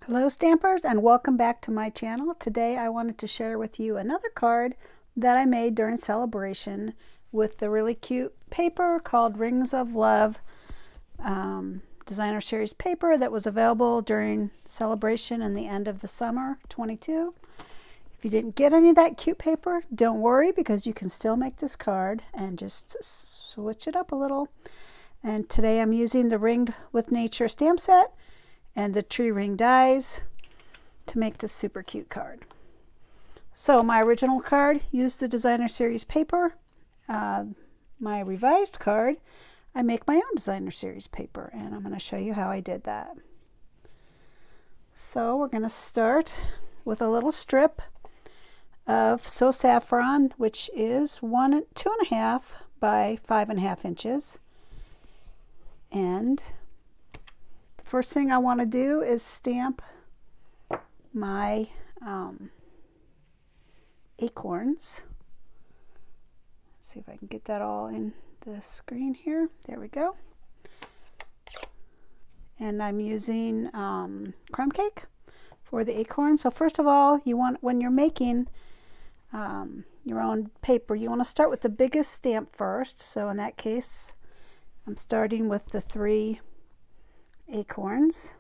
Hello Stampers, and welcome back to my channel. Today I wanted to share with you another card that I made during celebration with the really cute paper called Rings of Love designer series paper that was available during celebration in the end of the summer 22. If you didn't get any of that cute paper, don't worry, because you can still make this card and just switch it up a little. And today I'm using the Ringed with Nature stamp set and the tree ring dies to make this super cute card. So my original card used the designer series paper. My revised card, I make my own designer series paper, and I'm going to show you how I did that. So we're going to start with a little strip of So Saffron, which is 2.5 by 5.5 inches. And first thing I want to do is stamp my acorns. Let's see if I can get that all in the screen here. There we go. And I'm using crumb cake for the acorn. So first of all, you want, when you're making your own paper, you want to start with the biggest stamp first. So in that case, I'm starting with the 3 acorns,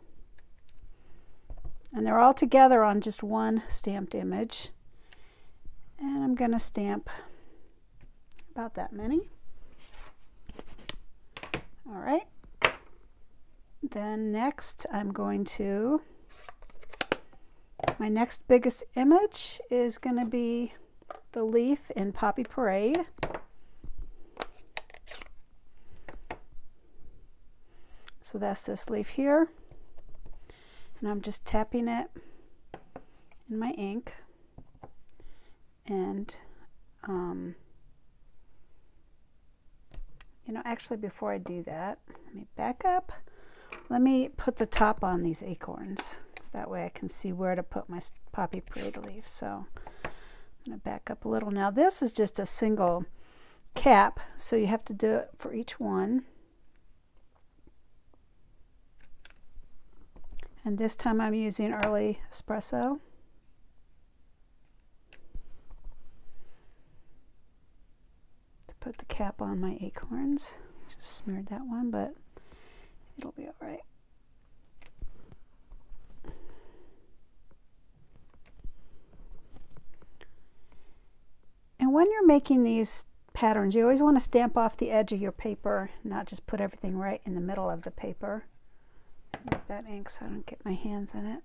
and they're all together on just one stamped image, and I'm going to stamp about that many. All right, then next I'm going to, my next biggest image is going to be the leaf in Poppy Parade. So that's this leaf here, and I'm just tapping it in my ink. And you know, actually before I do that, let me back up. Let me put the top on these acorns. That way I can see where to put my Poppy Parade leaf. So I'm going to back up a little. Now this is just a single cap, so you have to do it for each one. And this time I'm using early espresso. To put the cap on my acorns. Just smeared that one, but it'll be all right. And when you're making these patterns, you always want to stamp off the edge of your paper, not just put everything right in the middle of the paper. Move that ink so I don't get my hands in it.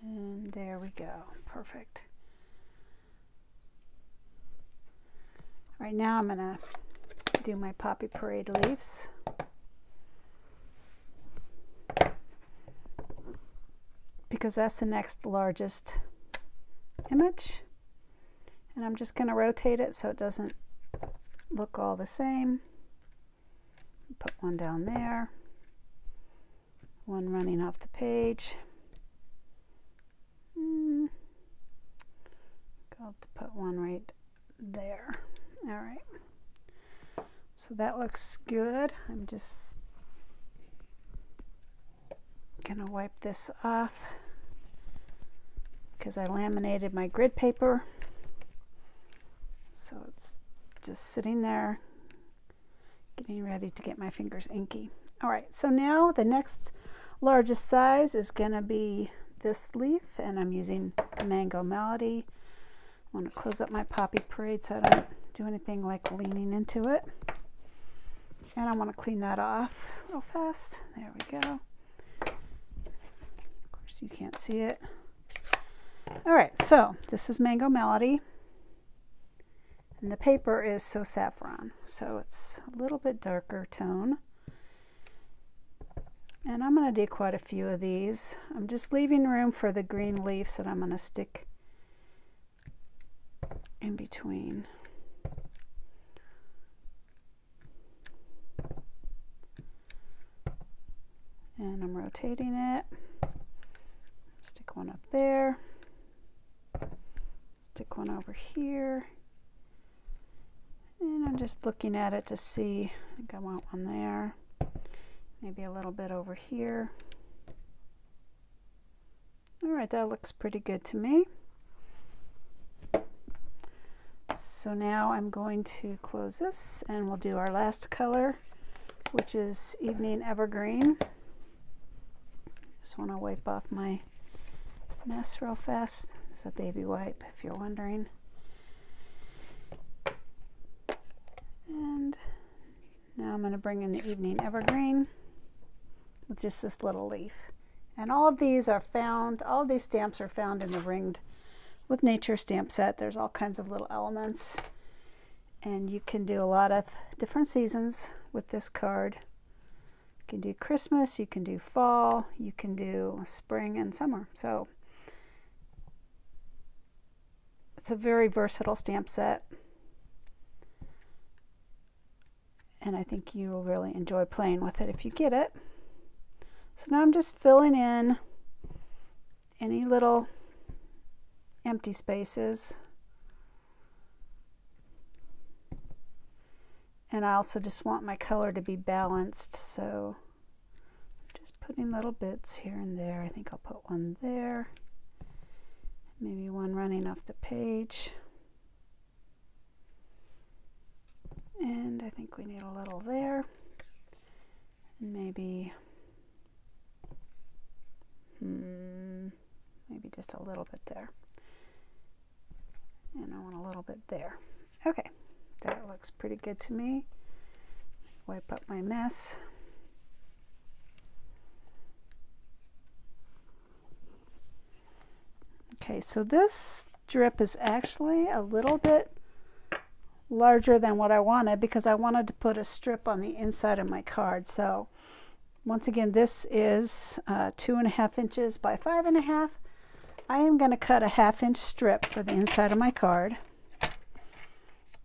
And there we go. Perfect. All right, now I'm going to do my Poppy Parade leaves. Because that's the next largest image, and I'm just going to rotate it so it doesn't look all the same. Put one down there, one running off the page. I'll put one right there. All right, so that looks good. I'm just gonna wipe this off because I laminated my grid paper, so it's just sitting there getting ready to get my fingers inky. All right, so now the next largest size is gonna be this leaf, and I'm using Mango Melody. I want to close up my Poppy Parade so I don't do anything like leaning into it, and I want to clean that off real fast. There we go. You can't see it. All right, so this is Mango Melody, and the paper is So Saffron, so it's a little bit darker tone. And I'm going to do quite a few of these. I'm just leaving room for the green leaves that I'm going to stick in between. And I'm rotating it. Stick Stick one up there. Stick one over here. And I'm just looking at it to see. I think I want one there. Maybe a little bit over here. All right, that looks pretty good to me. So now I'm going to close this and we'll do our last color, which is Evening Evergreen. Just want to wipe off my mess real fast. It's a baby wipe, if you're wondering. And now I'm going to bring in the Evening Evergreen with just this little leaf. And all of these are found, all of these stamps are found in the Ringed with Nature stamp set. There's all kinds of little elements. And you can do a lot of different seasons with this card. You can do Christmas, you can do fall, you can do spring and summer. So it's a very versatile stamp set. And I think you will really enjoy playing with it if you get it. So now I'm just filling in any little empty spaces. And I also just want my color to be balanced, so I'm just putting little bits here and there. I think I'll put one there, maybe one running off the page. And I think we need a little there, and maybe just a little bit there. And I want a little bit there. Okay, that looks pretty good to me. Wipe up my mess. Okay, so this strip is actually a little bit larger than what I wanted because I wanted to put a strip on the inside of my card. So once again, this is 2.5 inches by 5.5. I am going to cut a 1/2 inch strip for the inside of my card.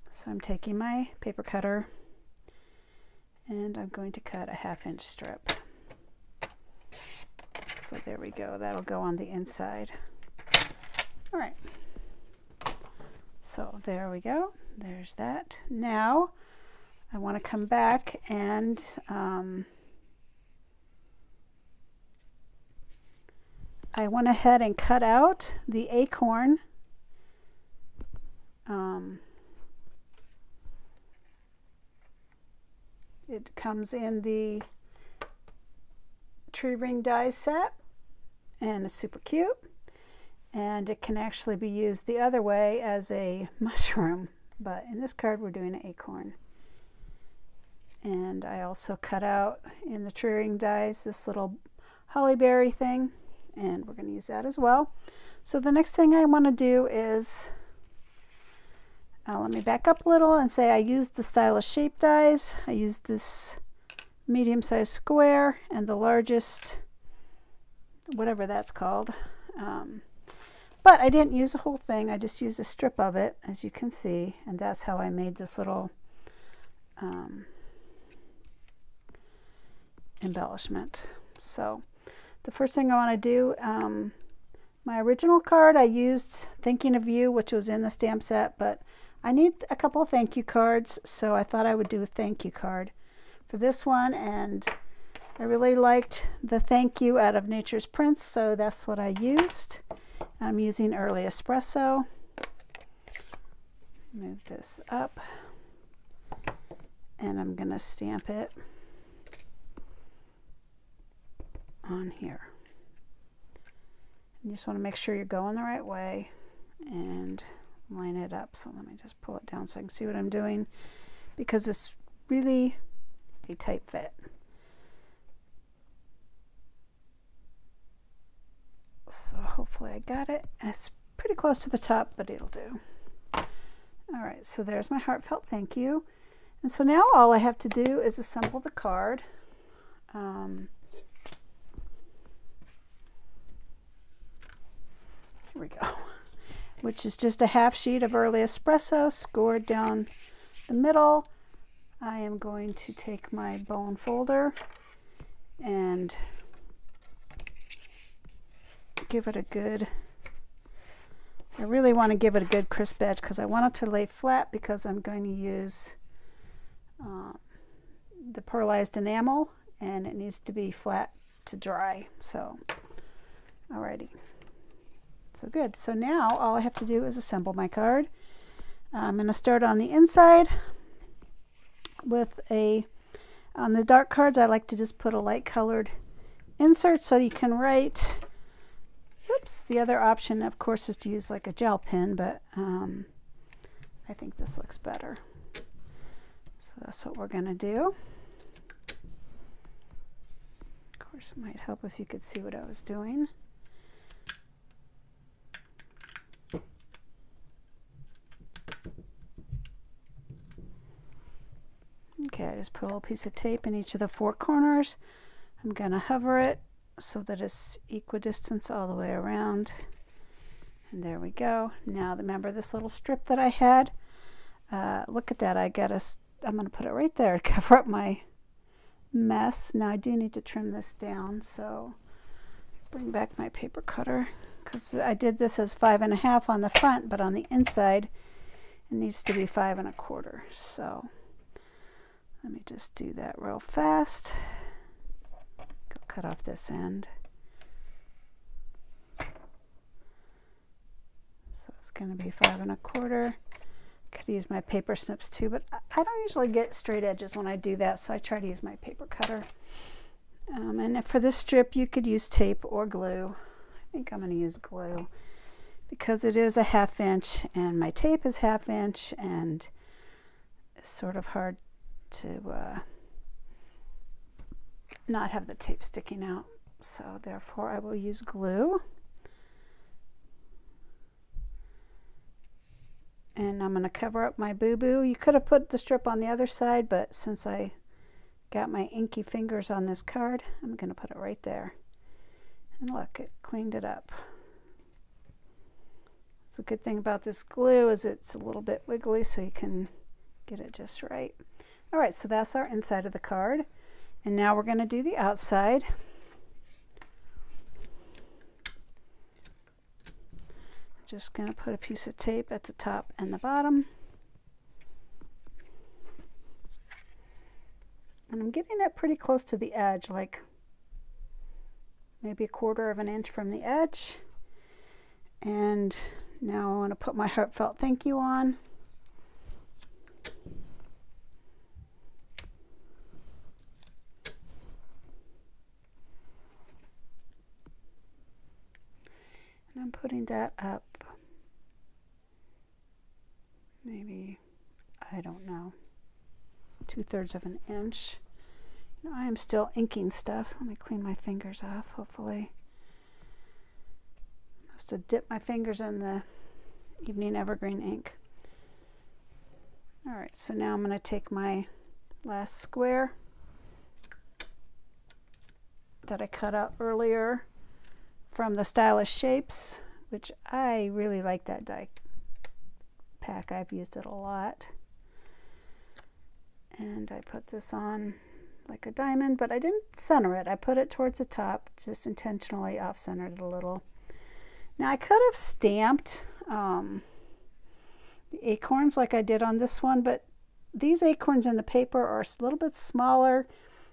So I'm taking my paper cutter and I'm going to cut a 1/2 inch strip. So there we go, that'll go on the inside. All right, so there we go, there's that. Now I want to come back and I went ahead and cut out the acorn. It comes in the tree ring die set and it's super cute. And it can actually be used the other way as a mushroom, but in this card we're doing an acorn. And I also cut out in the tree ring dies this little holly berry thing, and we're going to use that as well. So the next thing I want to do is, let me back up a little and say I used the Stylish Shape dies. I used this medium-sized square and the largest, whatever that's called. But I didn't use the whole thing, I just used a strip of it, as you can see, and that's how I made this little embellishment. So the first thing I want to do, my original card I used Thinking of You, which was in the stamp set, but I need a couple of thank you cards, so I thought I would do a thank you card for this one, and I really liked the thank you out of Nature's Prints, so that's what I used. I'm using Early Espresso. Move this up, and I'm going to stamp it on here. You just want to make sure you're going the right way and line it up. So let me just pull it down so I can see what I'm doing, because it's really a tight fit. So hopefully I got it. It's pretty close to the top, but it'll do. All right, so there's my heartfelt thank you. And so now all I have to do is assemble the card. Here we go. Which is just a half sheet of Early Espresso scored down the middle. I am going to take my bone folder and give it a good, I really want to give it a good crisp edge because I want it to lay flat because I'm going to use the pearlized enamel and it needs to be flat to dry. So, alrighty. So good. So now all I have to do is assemble my card. I'm going to start on the inside with on the dark cards I like to just put a light colored insert so you can write. Oops, the other option of course is to use like a gel pen, but I think this looks better. So that's what we're going to do. Of course it might help if you could see what I was doing. Okay, I just put a little piece of tape in each of the 4 corners. I'm going to hover it so that it's equidistant all the way around. And there we go. Now remember this little strip that I had? Look at that. I'm going to put it right there to cover up my mess. Now I do need to trim this down, so bring back my paper cutter because I did this as 5 1/2 on the front, but on the inside it needs to be 5 1/4. So let me just do that real fast. Go cut off this end. So it's going to be 5 1/4. Could use my paper snips too, but I don't usually get straight edges when I do that, so I try to use my paper cutter. And for this strip, you could use tape or glue. I think I'm going to use glue because it is a 1/2 inch, and my tape is 1/2 inch, and it's sort of hard to not have the tape sticking out. So therefore, I will use glue. And I'm going to cover up my boo-boo. You could have put the strip on the other side, but since I got my inky fingers on this card, I'm going to put it right there. And look, it cleaned it up. So the good thing about this glue is it's a little bit wiggly, so you can get it just right. All right, so that's our inside of the card. And now we're going to do the outside. Just going to put a piece of tape at the top and the bottom. And I'm getting it pretty close to the edge, like maybe 1/4 inch from the edge. And now I want to put my heartfelt thank you on. And I'm putting that up maybe, I don't know, 2/3 inch. You know, I am still inking stuff. Let me clean my fingers off, hopefully. Must have dipped my fingers in the Evening Evergreen ink. All right, so now I'm going to take my last square that I cut out earlier from the Stylish Shapes, which I really like that die pack. I've used it a lot. And I put this on like a diamond, but I didn't center it. I put it towards the top, just intentionally off-centered it a little. Now I could have stamped the acorns like I did on this one, but these acorns in the paper are a little bit smaller,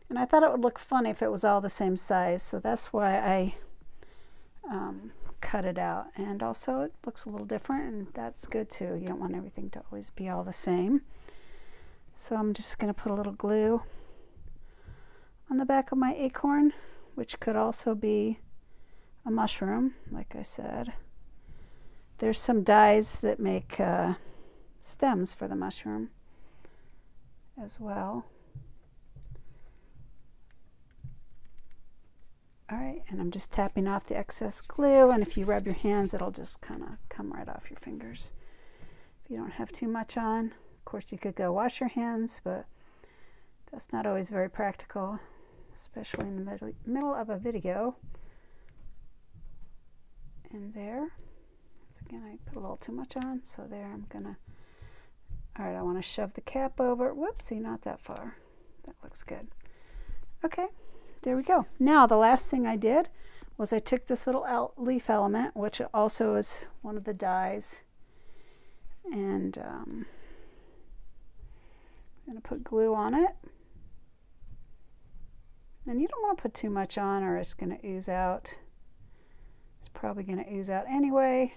and I thought it would look funny if it was all the same size, so that's why I cut it out. And also it looks a little different, and that's good too. You don't want everything to always be all the same. So I'm just going to put a little glue on the back of my acorn, which could also be a mushroom, like I said. There's some dies that make stems for the mushroom as well. All right, and I'm just tapping off the excess glue, and if you rub your hands, it'll just kind of come right off your fingers. If you don't have too much on, of course you could go wash your hands, but that's not always very practical, especially in the middle of a video. And there, so again, I put a little too much on, so there I'm gonna, all right, I want to shove the cap over. Whoopsie, not that far. That looks good. Okay. There we go. Now the last thing I did was I took this little leaf element, which also is one of the dies, and I'm going to put glue on it. And you don't want to put too much on or it's going to ooze out. It's probably going to ooze out anyway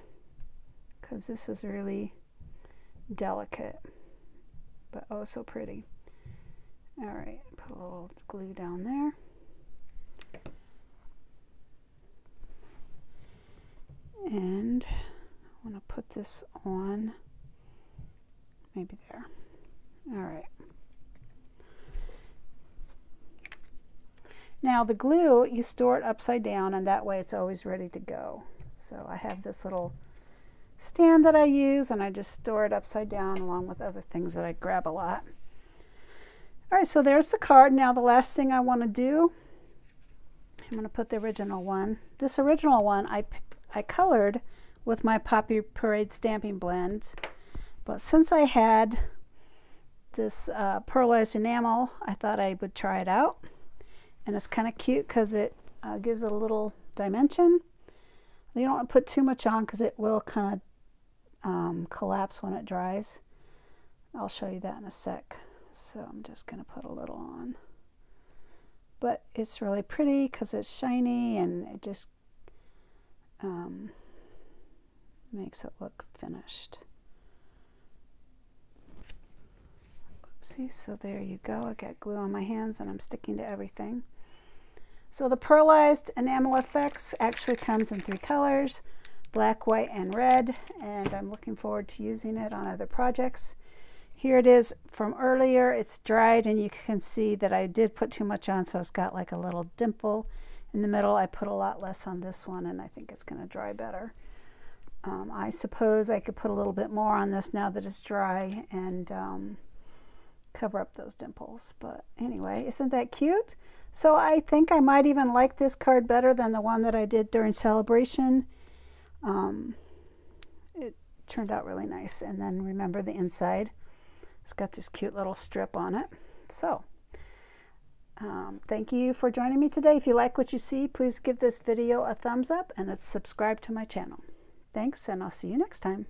because this is really delicate, but oh so pretty. All right, put a little glue down there. And I want to put this on maybe there. All right. Now the glue, you store it upside down and that way it's always ready to go. So I have this little stand that I use and I just store it upside down along with other things that I grab a lot. All right, so there's the card. Now the last thing I want to do, I'm going to put the original one. This original one I colored with my Poppy Parade stamping blends, but since I had this pearlized enamel, I thought I would try it out. And it's kind of cute because it gives it a little dimension. You don't want to put too much on because it will kind of collapse when it dries. I'll show you that in a sec. So I'm just going to put a little on. But it's really pretty because it's shiny and it just makes it look finished. Oopsie, so there you go. I got glue on my hands and I'm sticking to everything. So the pearlized enamel effects actually comes in 3 colors, black, white, and red, and I'm looking forward to using it on other projects. Here it is from earlier. It's dried and you can see that I did put too much on, so it's got like a little dimple in the middle. I put a lot less on this one and I think it's going to dry better. I suppose I could put a little bit more on this now that it's dry and cover up those dimples. But anyway, isn't that cute? So I think I might even like this card better than the one that I did during Celebration. It turned out really nice. And then remember the inside. It's got this cute little strip on it. So thank you for joining me today. If you like what you see, please give this video a thumbs up and subscribe to my channel. Thanks, and I'll see you next time.